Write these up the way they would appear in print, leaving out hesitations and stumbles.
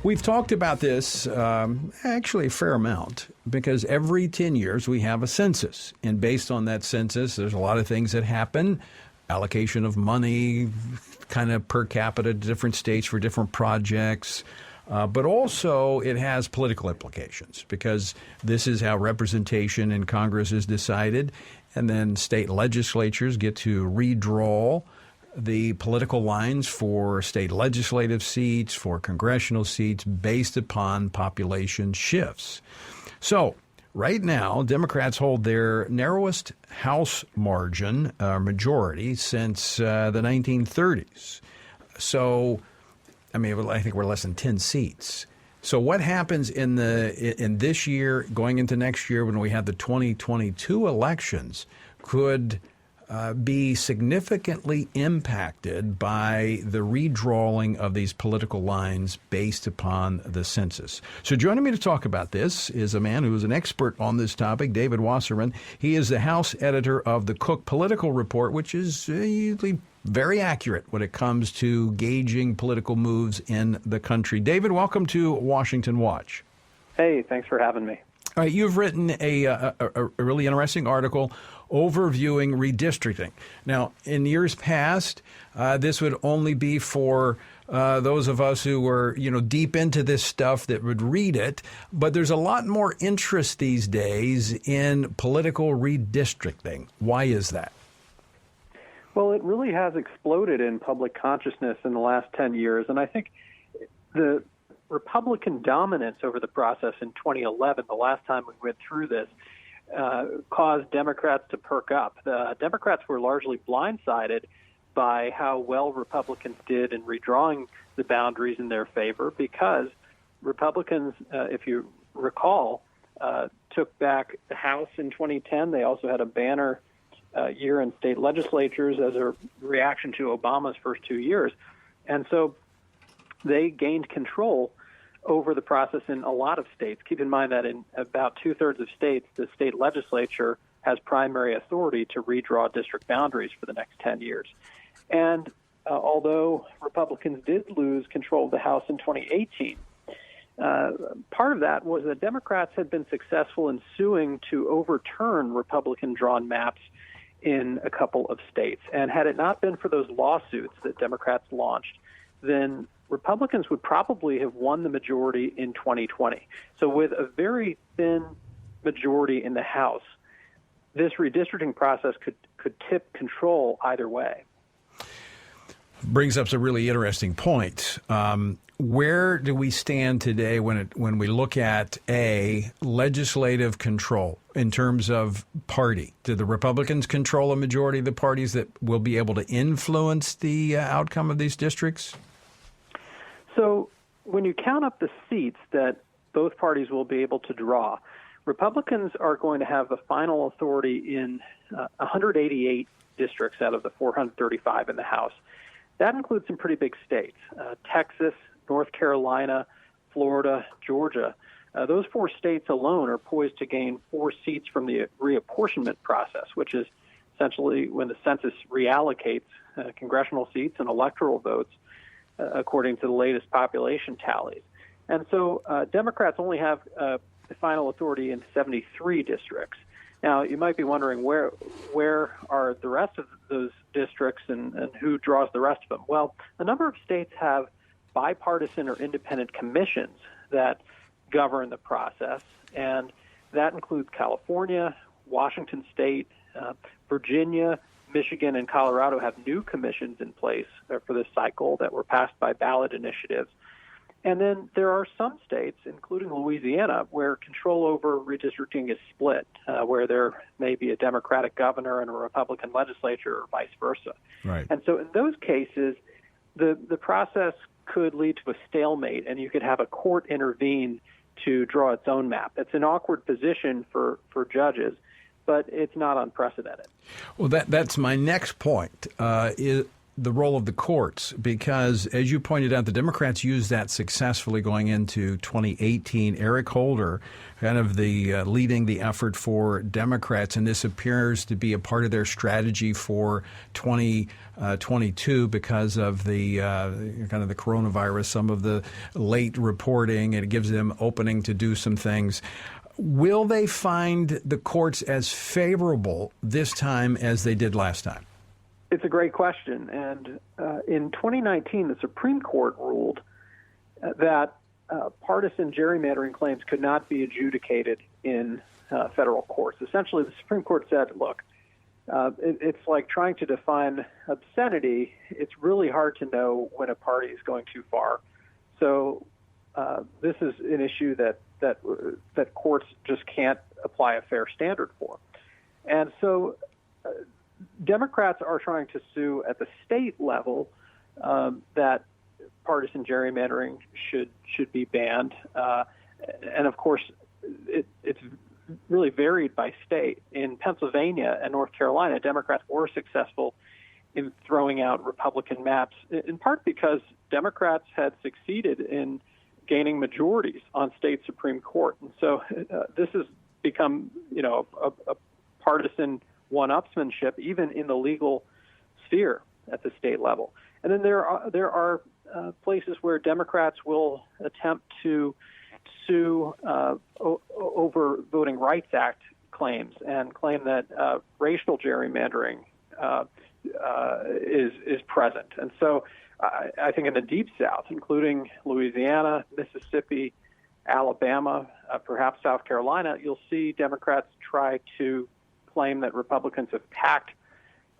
We've talked about this actually a fair amount because every 10 years we have a census. And based on that census, there's a lot of things that happen. Allocation of money, kind of per capita to different states for different projects. But also it has political implications because this is how representation in Congress is decided. And then state legislatures get to redraw the political lines for state legislative seats, for congressional seats based upon population shifts. So right now, Democrats hold their narrowest House margin, majority, since the 1930s. So, I think we're less than 10 seats. So what happens in this year, going into next year when we have the 2022 elections, could be significantly impacted by the redrawing of these political lines based upon the census. So joining me to talk about this is a man who is an expert on this topic, David Wasserman. He is the House editor of the Cook Political Report, which is usually very accurate when it comes to gauging political moves in the country. David, welcome to Washington Watch. Hey, thanks for having me. All right, you've written a really interesting article overviewing redistricting. Now, in years past, this would only be for those of us who were, deep into this stuff that would read it. But there's a lot more interest these days in political redistricting. Why is that? Well, it really has exploded in public consciousness in the last 10 years. And I think the Republican dominance over the process in 2011, the last time we went through this, caused Democrats to perk up. The Democrats were largely blindsided by how well Republicans did in redrawing the boundaries in their favor because Republicans, if you recall, took back the House in 2010. They also had a banner year in state legislatures as a reaction to Obama's first 2 years. And so they gained control over the process in a lot of states. Keep in mind that in about two-thirds of states, the state legislature has primary authority to redraw district boundaries for the next 10 years. And although Republicans did lose control of the House in 2018, part of that was that Democrats had been successful in suing to overturn Republican-drawn maps in a couple of states. And had it not been for those lawsuits that Democrats launched, then Republicans would probably have won the majority in 2020. So with a very thin majority in the House, this redistricting process could tip control either way. Brings up a really interesting point. Where do we stand today when we look at legislative control in terms of party? Do the Republicans control a majority of the parties that will be able to influence the outcome of these districts? So when you count up the seats that both parties will be able to draw, Republicans are going to have the final authority in 188 districts out of the 435 in the House. That includes some pretty big states, Texas, North Carolina, Florida, Georgia. Those four states alone are poised to gain 4 seats from the reapportionment process, which is essentially when the census reallocates congressional seats and electoral votes according to the latest population tallies. And so Democrats only have the final authority in 73 districts. Now, you might be wondering where are the rest of those districts and who draws the rest of them? Well, a number of states have bipartisan or independent commissions that govern the process, and that includes California, Washington State, Virginia, Michigan, and Colorado have new commissions in place for this cycle that were passed by ballot initiatives. And then there are some states, including Louisiana, where control over redistricting is split, where there may be a Democratic governor and a Republican legislature or vice versa. Right. And so in those cases, the process could lead to a stalemate, and you could have a court intervene to draw its own map. It's an awkward position for judges, but it's not unprecedented. Well, that's my next point. the role of the courts, because as you pointed out, the Democrats used that successfully going into 2018. Eric Holder, kind of the leading the effort for Democrats, and this appears to be a part of their strategy for 2022 because of the kind of the coronavirus, some of the late reporting, and it gives them opening to do some things. Will they find the courts as favorable this time as they did last time? It's a great question. And in 2019, the Supreme Court ruled that partisan gerrymandering claims could not be adjudicated in federal courts. Essentially, the Supreme Court said, look, it's like trying to define obscenity. It's really hard to know when a party is going too far. So this is an issue that courts just can't apply a fair standard for. And so Democrats are trying to sue at the state level that partisan gerrymandering should be banned. And of course, it's really varied by state. In Pennsylvania and North Carolina, Democrats were successful in throwing out Republican maps, in part because Democrats had succeeded in gaining majorities on state Supreme Court. And so this has become, a partisan one-upsmanship, even in the legal sphere at the state level. And then there are places where Democrats will attempt to sue over Voting Rights Act claims and claim that racial gerrymandering is present. And so I think in the Deep South, including Louisiana, Mississippi, Alabama, perhaps South Carolina, you'll see Democrats try to claim that Republicans have packed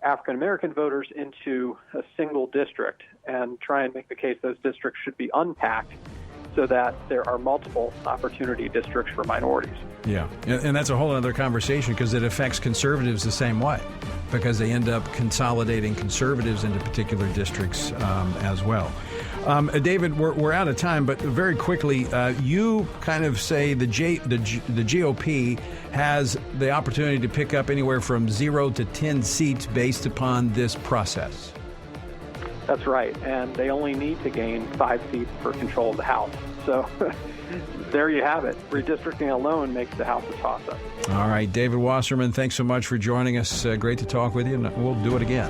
African-American voters into a single district and try and make the case those districts should be unpacked so that there are multiple opportunity districts for minorities. Yeah, and that's a whole other conversation because it affects conservatives the same way because they end up consolidating conservatives into particular districts as well. David, we're out of time, but very quickly, you kind of say the GOP has the opportunity to pick up anywhere from 0 to 10 seats based upon this process. That's right, and they only need to gain 5 seats for control of the House. So there you have it. Redistricting alone makes the House a toss-up. All right, David Wasserman, thanks so much for joining us. Great to talk with you, and we'll do it again.